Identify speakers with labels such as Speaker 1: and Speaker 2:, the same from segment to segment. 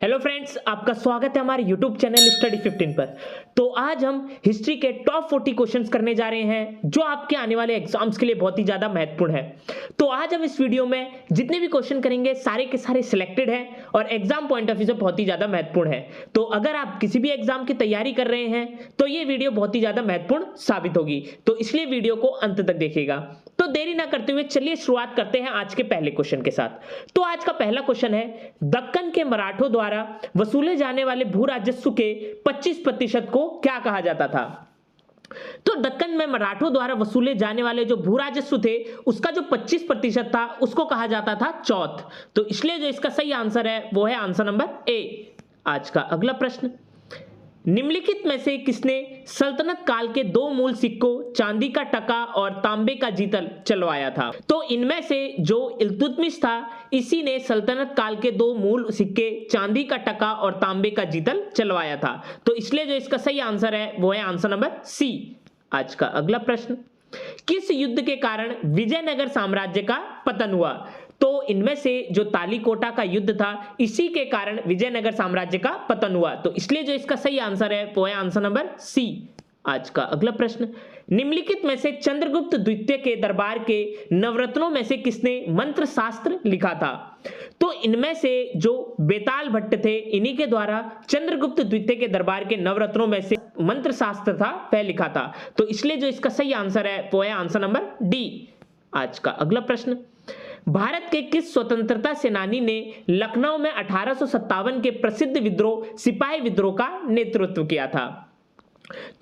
Speaker 1: Hello friends, आपका स्वागत है हमारे यूट्यूब चैनल स्टडी 15 पर। तो आज हम हिस्ट्री के टॉप 40 क्वेश्चंस करने जा रहे हैं जो आपके आने वाले एग्जाम्स के लिए बहुत ही ज्यादा महत्वपूर्ण है। तो आज हम इस वीडियो में जितने भी क्वेश्चन करेंगे सारे के सारे सिलेक्टेड हैं और एग्जाम पॉइंट ऑफ व्यू से बहुत ही ज्यादा महत्वपूर्ण है। तो अगर आप किसी भी एग्जाम की तैयारी कर रहे हैं तो ये वीडियो बहुत ही ज्यादा महत्वपूर्ण साबित होगी, तो इसलिए वीडियो को अंत तक देखिएगा। तो देरी ना करते हुए चलिए शुरुआत करते हैं आज के पहले क्वेश्चन के साथ। तो आज का पहला क्वेश्चन है, दक्कन के मराठों द्वारा वसूले जाने वाले भू राजस्व के 25% को क्या कहा जाता था? तो दक्कन में मराठों द्वारा वसूले जाने वाले जो भू राजस्व थे उसका जो 25% था उसको कहा जाता था चौथ। तो इसलिए जो इसका सही आंसर है वो है आंसर नंबर ए। आज का अगला प्रश्न, निम्नलिखित में से किसने सल्तनत काल के दो मूल सिक्कों चांदी का टका और तांबे का जीतल चलवाया था? तो इनमें से जो इल्तुतमिश था इसी ने सल्तनत काल के दो मूल सिक्के चांदी का टका और तांबे का जीतल चलवाया था। तो इसलिए जो इसका सही आंसर है वो है आंसर नंबर सी। आज का अगला प्रश्न, किस युद्ध के कारण विजयनगर साम्राज्य का पतन हुआ? तो इनमें से जो तालीकोटा का युद्ध था इसी के कारण विजयनगर साम्राज्य का पतन हुआ। तो इसलिए जो इसका सही आंसर है वो है आंसर नंबर सी। आज का अगला प्रश्न, निम्नलिखित में से चंद्रगुप्त द्वितीय के दरबार के नवरत्नों में से किसने मंत्र शास्त्र लिखा था? तो इनमें से जो बेताल भट्ट थे इन्हीं के द्वारा चंद्रगुप्त द्वितीय के दरबार के नवरत्नों में से मंत्र शास्त्र था वह लिखा था। तो इसलिए जो इसका सही आंसर है वो है आंसर नंबर डी। आज का अगला प्रश्न, भारत के किस स्वतंत्रता सेनानी ने लखनऊ में 1857 के प्रसिद्ध विद्रोह सिपाही विद्रोह का नेतृत्व किया था?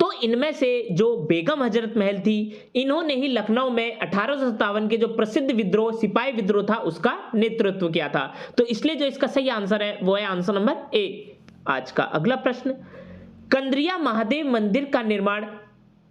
Speaker 1: तो इनमें से जो बेगम हजरत महल थी इन्होंने ही लखनऊ में 1857 के जो प्रसिद्ध विद्रोह सिपाही विद्रोह था उसका नेतृत्व किया था। तो इसलिए जो इसका सही आंसर है वो है आंसर नंबर ए। आज का अगला प्रश्न, कंद्रिया महादेव मंदिर का निर्माण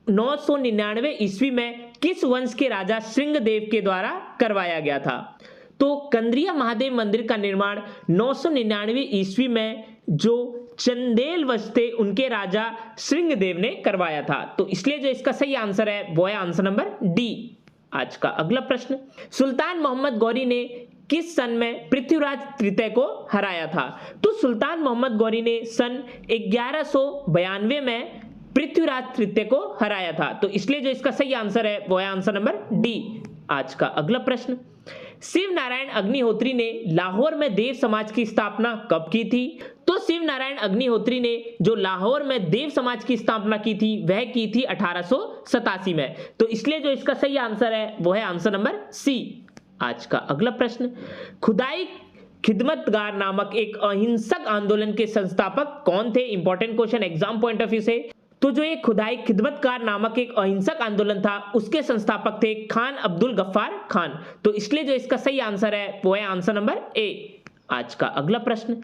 Speaker 1: 999 ईस्वी में किस वंश के राजा श्रृंगदेव के द्वारा करवाया गया था? तो कंद्रिया महादेव मंदिर का निर्माण 999 ईस्वी में जो चंदेल वंश थे उनके राजा श्रृंगदेव ने करवाया था। तो इसलिए जो इसका सही आंसर है वो है आंसर नंबर डी। आज का अगला प्रश्न, सुल्तान मोहम्मद गौरी ने किस सन में पृथ्वीराज तृतीय को हराया था? तो सुल्तान मोहम्मद गौरी ने सन 1192 में पृथ्वीराज तृतीय को हराया था। तो इसलिए जो इसका सही आंसर है वो है आंसर नंबर डी। आज का अगला प्रश्न, शिव नारायण अग्निहोत्री ने लाहौर में देव समाज की स्थापना कब की थी? तो शिव नारायण अग्निहोत्री ने जो लाहौर में देव समाज की स्थापना की थी वह की थी 1887 में। तो इसलिए जो इसका सही आंसर है वो है आंसर नंबर सी। आज का अगला प्रश्न, खुदाई खिदमतगार नामक एक अहिंसक आंदोलन के संस्थापक कौन थे? Important question exam point of view से। तो जो ये खुदाई खिदमतगार नामक एक अहिंसक आंदोलन था उसके संस्थापक थे खान अब्दुल गफ्फार खान। तो इसलिए जो इसका सही आंसर है वो है आंसर नंबर ए। आज का अगला प्रश्न,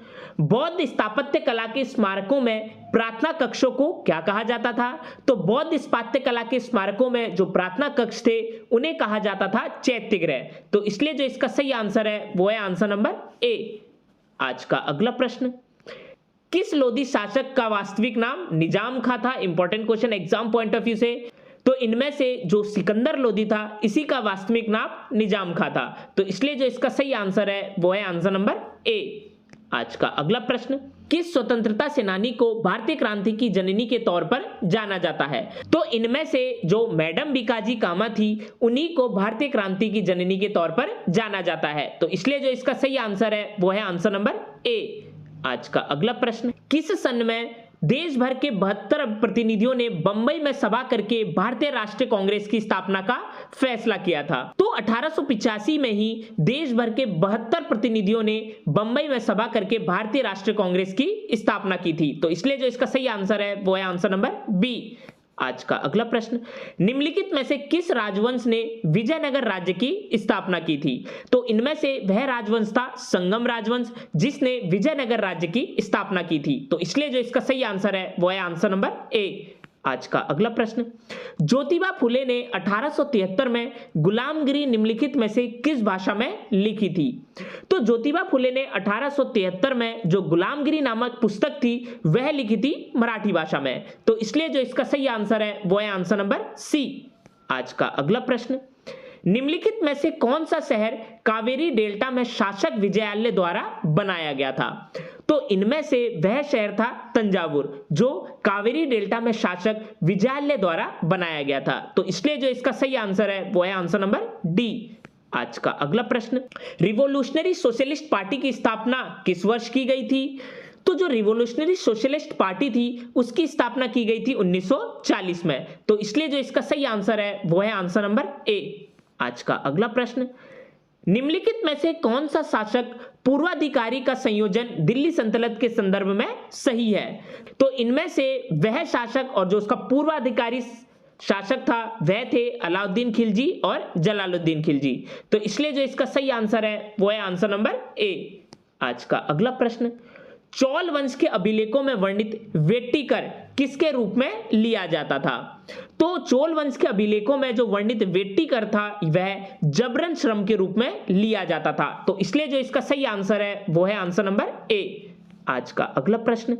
Speaker 1: बौद्ध स्थापत्य कला के स्मारकों में प्रार्थना कक्षों को क्या कहा जाता था? तो बौद्ध स्थापत्य कला के स्मारकों में जो प्रार्थना कक्ष थे उन्हें कहा जाता था चैत्यगृह। तो इसलिए जो इसका सही आंसर है वो है आंसर नंबर ए। आज का अगला प्रश्न, किस लोधी शासक का वास्तविक नाम निजाम खां था? Important question exam point of view से। तो इनमें से जो सिकंदर लोधी था इसी का वास्तविक नाम निजाम खां था। तो इसलिए जो इसका सही आंसर है वो है आंसर नंबर ए। आज का अगला प्रश्न, किस स्वतंत्रता सेनानी को भारतीय क्रांति की जननी के तौर पर जाना जाता है? तो इनमें से जो मैडम बीकाजी कामा थी उन्हीं को भारतीय क्रांति की जननी के तौर पर जाना जाता है। तो इसलिए जो इसका सही आंसर है वो है आंसर नंबर ए। आज का अगला प्रश्न, किस सन में देश भर के 72 प्रतिनिधियों ने बंबई में सभा करके भारतीय राष्ट्रीय कांग्रेस की स्थापना का फैसला किया था? तो 1885 में ही देश भर के 72 प्रतिनिधियों ने बंबई में सभा करके भारतीय राष्ट्रीय कांग्रेस की स्थापना की थी। तो इसलिए जो इसका सही आंसर है वो है आंसर नंबर बी। आज का अगला प्रश्न, निम्नलिखित में से किस राजवंश ने विजयनगर राज्य की स्थापना की थी? तो इनमें से वह राजवंश था संगम राजवंश जिसने विजयनगर राज्य की स्थापना की थी। तो इसलिए जो इसका सही आंसर है वो है आंसर नंबर ए। आज का अगला प्रश्न, ज्योतिबा फुले ने 1873 में गुलामगिरी निम्नलिखित में से किस भाषा में लिखी थी? तो ज्योतिबा फुले ने 1873 में जो गुलामगिरी नामक पुस्तक थी वह लिखी थी मराठी भाषा में। तो इसलिए जो इसका सही आंसर है वो है आंसर नंबर सी। आज का अगला प्रश्न, निम्नलिखित में से कौन सा शहर कावेरी डेल्टा में शासक विजयालय द्वारा बनाया गया था? तो इनमें से वह शहर था तंजावुर, जो कावेरी डेल्टा में शासक विजयालय द्वारा बनाया गया था। तो इसलिए जो इसका सही आंसर है वो है आंसर नंबर डी। आज का अगला प्रश्न, रिवोल्यूशनरी सोशलिस्ट पार्टी की स्थापना किस वर्ष की गई थी? तो जो रिवोल्यूशनरी सोशलिस्ट पार्टी थी उसकी स्थापना की गई थी 1940 में। तो इसलिए जो इसका सही आंसर है वो है आंसर नंबर ए। आज का अगला प्रश्न, निम्नलिखित में से कौन सा शासक पूर्वाधिकारी का संयोजन दिल्ली सल्तनत के संदर्भ में सही है? तो इनमें से वह शासक और जो उसका पूर्वाधिकारी शासक था वह थे अलाउद्दीन खिलजी और जलालुद्दीन खिलजी। तो इसलिए जो इसका सही आंसर है वो है आंसर नंबर ए। आज का अगला प्रश्न, चोल वंश के अभिलेखों में वर्णित वेट्टिकर किसके रूप में लिया जाता था? तो चोल वंश के अभिलेखों में जो वर्णित वेट्टिकर था वह जबरन श्रम के रूप में लिया जाता था। तो इसलिए जो इसका सही आंसर है वो है आंसर नंबर ए। आज का अगला प्रश्न,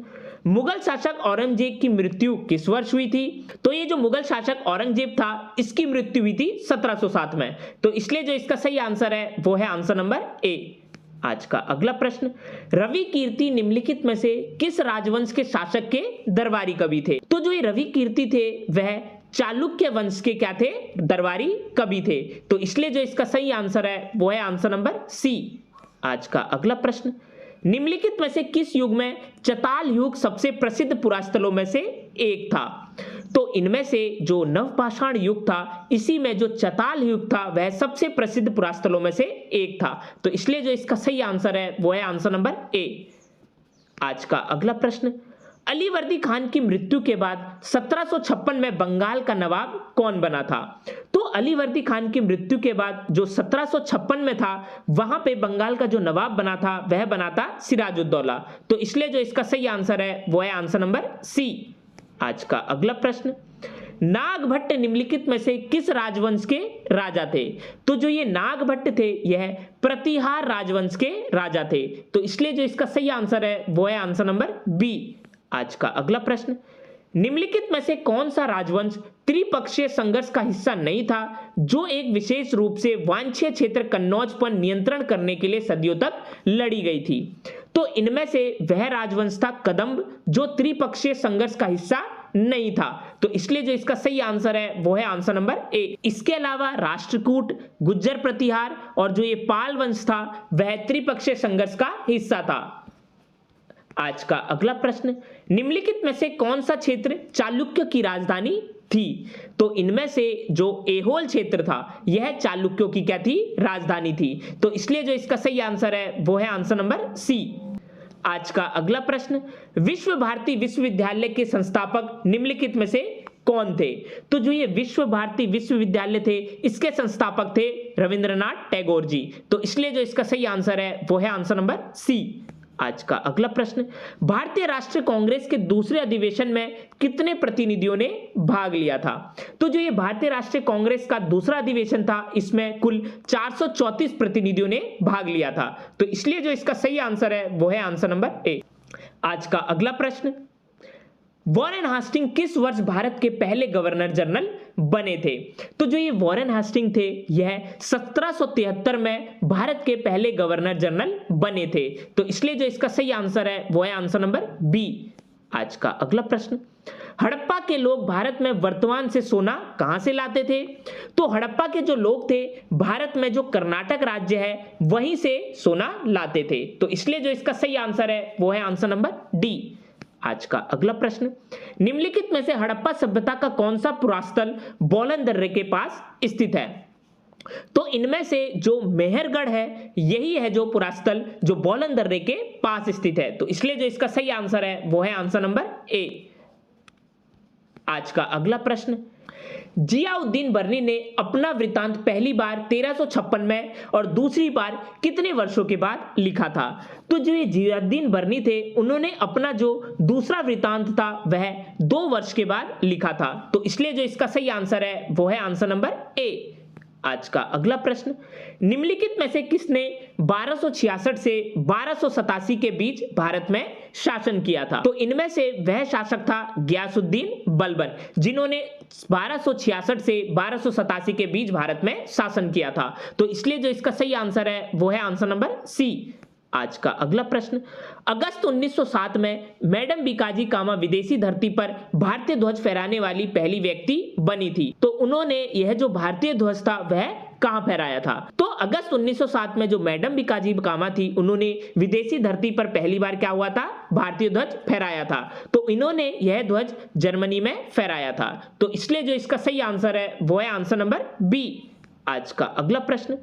Speaker 1: मुगल शासक औरंगजेब की मृत्यु किस वर्ष हुई थी? तो ये जो मुगल शासक औरंगजेब था इसकी मृत्यु हुई थी 1707 में। तो इसलिए जो इसका सही आंसर है वो है आंसर नंबर ए। आज का अगला प्रश्न, रवि कीर्ति निम्नलिखित में से किस राजवंश के शासक के दरबारी कवि थे? तो जो ये रवि कीर्ति थे वह चालुक्य वंश के क्या थे? दरबारी कवि थे। तो इसलिए जो इसका सही आंसर है वो है आंसर नंबर सी। आज का अगला प्रश्न, निम्नलिखित में से किस युग में चताल युग सबसे प्रसिद्ध पुरास्थलों में से एक था? तो इनमें से जो नवपाषाण युग था इसी में जो चताल युग था वह सबसे प्रसिद्ध पुरास्थलों में से एक था। तो इसलिए जो इसका सही आंसर है वो है आंसर नंबर ए। आज का अगला प्रश्न, अलीवर्दी खान की मृत्यु के बाद 1756 में बंगाल का नवाब कौन बना था? तो अलीवर्दी खान की मृत्यु के बाद जो 1756 में था वहां पे बंगाल का जो नवाब बना था वह बना था सिराजुद्दौला। तो इसलिए जो इसका सही आंसर है वो है आंसर नंबर सी। आज का अगला प्रश्न, नागभट्ट निम्नलिखित में से किस राजवंश के राजा थे? तो जो ये नागभट्ट थे यह प्रतिहार राजवंश के राजा थे। तो इसलिए जो इसका सही आंसर है वो है आंसर नंबर बी। आज का अगला प्रश्न, निम्नलिखित में से कौन सा राजवंश त्रिपक्षीय संघर्ष का हिस्सा नहीं था जो एक विशेष रूप से वांछनीय क्षेत्र कन्नौज पर नियंत्रण करने के लिए सदियों तक लड़ी गई थी? तो इनमें से वह राजवंश था कदम्ब जो त्रिपक्षीय संघर्ष का हिस्सा नहीं था। तो इसलिए जो इसका सही आंसर है वो है आंसर नंबर ए। इसके अलावा राष्ट्रकूट, गुज्जर प्रतिहार और जो ये पाल वंश था वह त्रिपक्षीय संघर्ष का हिस्सा था। आज का अगला प्रश्न, निम्नलिखित में से कौन सा क्षेत्र चालुक्य की राजधानी थी? तो इनमें से जो एहोल क्षेत्र था यह चालुक्यों की क्या थी? राजधानी थी। तो इसलिए जो इसका सही आंसर है वो है आंसर नंबर सी। आज का अगला प्रश्न, विश्व भारती विश्वविद्यालय के संस्थापक निम्नलिखित में से कौन थे? तो जो ये विश्व भारती विश्वविद्यालय थे इसके संस्थापक थे रविंद्रनाथ टैगोर जी। तो इसलिए जो इसका सही आंसर है वो है आंसर नंबर सी। आज का अगला प्रश्न, भारतीय राष्ट्रीय कांग्रेस के दूसरे अधिवेशन में कितने प्रतिनिधियों ने भाग लिया था? तो जो ये भारतीय राष्ट्रीय कांग्रेस का दूसरा अधिवेशन था इसमें कुल 434 प्रतिनिधियों ने भाग लिया था। तो इसलिए जो इसका सही आंसर है वो है आंसर नंबर ए। आज का अगला प्रश्न, वॉरेन हास्टिंग किस वर्ष भारत के पहले गवर्नर जनरल बने थे? तो जो ये वॉरेन हास्टिंग थे यह 1773 में भारत के पहले गवर्नर जनरल बने थे। तो इसलिए जो इसका सही आंसर है वो है आंसर नंबर बी। आज का अगला प्रश्न, हड़प्पा के लोग भारत में वर्तमान से सोना कहां से लाते थे? तो हड़प्पा के जो लोग थे भारत में जो कर्नाटक राज्य है वहीं से सोना लाते थे। तो इसलिए जो इसका सही आंसर है वो है आंसर नंबर डी। आज का अगला प्रश्न, निम्नलिखित में से हड़प्पा सभ्यता का कौन सा पुरास्थल बोलन दर्रे के पास स्थित है? तो इनमें से जो मेहरगढ़ है यही है जो पुरास्थल जो बोलन दर्रे के पास स्थित है। तो इसलिए जो इसका सही आंसर है वो है आंसर नंबर ए। आज का अगला प्रश्न, जियाउद्दीन बर्नी ने अपना वृत्तांत पहली बार 1356 में और दूसरी बार कितने वर्षों के बाद लिखा था? तो जो ये जियाउद्दीन बर्नी थे उन्होंने अपना जो दूसरा वृत्तांत था वह 2 वर्ष के बाद लिखा था। तो इसलिए जो इसका सही आंसर है वो है आंसर नंबर ए। आज का अगला प्रश्न, निम्नलिखित में से किसने 1266 से 1287 के बीच भारत में शासन किया था? तो इनमें से वह शासक था गियासुद्दीन बलबन जिन्होंने 1266 से 1287 के बीच भारत में शासन किया था। तो इसलिए जो इसका सही आंसर है वो है आंसर नंबर सी। आज का अगला प्रश्न, अगस्त 1907 में मैडम बीकाजी कामा विदेशी धरती पर भारतीय ध्वज फहराने वाली पहली व्यक्ति बनी थी। तो उन्होंने यह जो भारतीय ध्वज था वह कहां फहराया था? तो अगस्त 1907 में जो मैडम बीकाजी कामा थी उन्होंने विदेशी धरती पर पहली बार क्या हुआ था? भारतीय ध्वज फहराया था। तो इन्होंने यह ध्वज जर्मनी में फहराया था। तो इसलिए जो इसका सही आंसर है वो है आंसर नंबर बी। आज का अगला प्रश्न,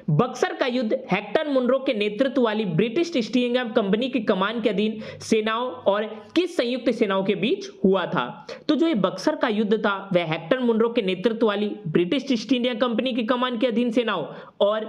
Speaker 1: बक्सर का युद्ध हेक्टर मुनरो के नेतृत्व वाली ब्रिटिश ईस्ट इंडिया कंपनी की कमान के अधीन सेनाओं और किस संयुक्त सेनाओं के बीच हुआ था? तो जो ये बक्सर का युद्ध था वह हेक्टर मुनरो के नेतृत्व वाली ब्रिटिश ईस्ट इंडिया कंपनी की कमान के अधीन सेनाओं और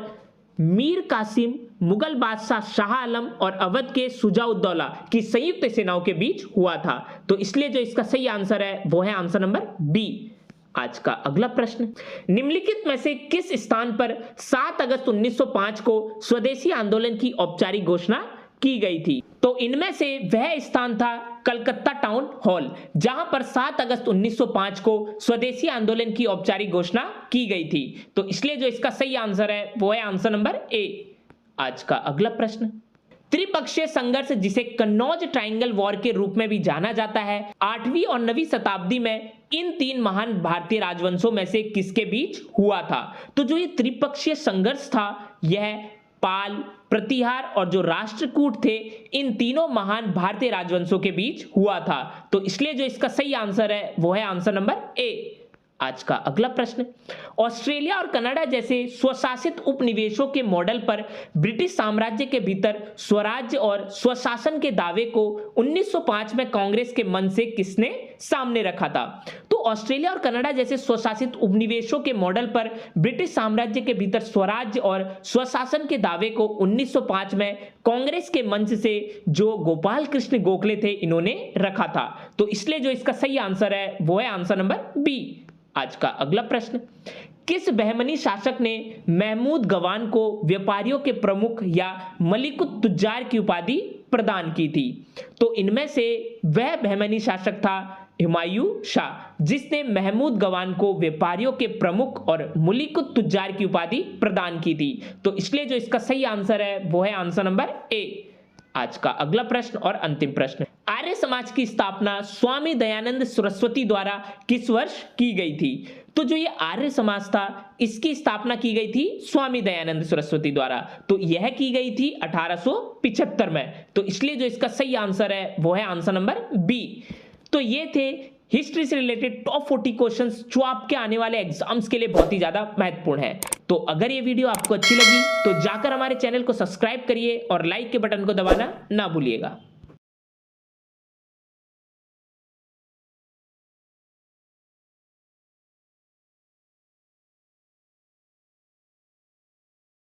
Speaker 1: मीर कासिम, मुगल बादशाह शाह आलम और अवध के शुजाउद्दौला की संयुक्त सेनाओं के बीच हुआ था। तो इसलिए जो इसका सही आंसर है वो है आंसर नंबर बी। आज का अगला प्रश्न, निम्नलिखित में से किस स्थान पर 7 अगस्त 1905 को स्वदेशी आंदोलन की औपचारिक घोषणा की गई थी? तो इनमें से वह स्थान था कलकत्ता टाउन हॉल, जहां पर 7 अगस्त 1905 को स्वदेशी आंदोलन की औपचारिक घोषणा की गई थी। तो इसलिए जो इसका सही आंसर है वो है आंसर नंबर ए। आज का अगला प्रश्न, त्रिपक्षीय संघर्ष जिसे कन्नौज ट्रायंगल वॉर के रूप में भी जाना जाता है 8वीं और 9वीं शताब्दी में इन 3 महान भारतीय राजवंशों में से किसके बीच हुआ था? तो जो ये त्रिपक्षीय संघर्ष था यह पाल, प्रतिहार और जो राष्ट्रकूट थे इन तीनों महान भारतीय राजवंशों के बीच हुआ था। तो इसलिए जो इसका सही आंसर है वो है आंसर नंबर ए। आज का अगला प्रश्न, ऑस्ट्रेलिया और कनाडा जैसे स्वशासित उपनिवेशों के मॉडल पर ब्रिटिश साम्राज्य के भीतर स्वराज्य और स्वशासन के दावे को 1905 में कांग्रेस के मन से किसने सामने रखा था? तो ऑस्ट्रेलिया और कनाडा जैसे स्वशासित उपनिवेशों के मॉडल पर ब्रिटिश साम्राज्य के भीतर स्वराज्य और स्वशासन के दावे को 1905 में कांग्रेस के मंच से जो गोपाल कृष्ण गोखले थे इन्होंने रखा था। तो इसलिए जो इसका सही आंसर है वो है आंसर नंबर बी। आज का अगला प्रश्न, किस बहमनी शासक ने महमूद गवान को व्यापारियों के प्रमुख या मलिकुत तुज्जार की उपाधि प्रदान की थी? तो इनमें से वह बहमनी शासक था हुमायूं शाह, जिसने महमूद गवान को व्यापारियों के प्रमुख और मलिकुत तुज्जार की उपाधि प्रदान की थी। तो इसलिए जो इसका सही आंसर है वो है आंसर नंबर ए। आज का अगला प्रश्न और अंतिम प्रश्न, आर्य समाज की स्थापना स्वामी दयानंद सरस्वती द्वारा किस वर्ष की गई थी? तो जो ये आर्य समाज था इसकी स्थापना की गई थी स्वामी दयानंद सरस्वती द्वारा। तो यह की गई थी 1875 में। तो इसलिए जो इसका सही आंसर है वो है आंसर नंबर बी। तो ये थे हिस्ट्री से रिलेटेड टॉप 40 क्वेश्चंस जो आपके आने वाले एग्जाम्स के लिए बहुत ही ज्यादा महत्वपूर्ण है। तो अगर ये वीडियो आपको अच्छी लगी तो जाकर हमारे चैनल को सब्सक्राइब करिए और लाइक के बटन को दबाना ना भूलिएगा।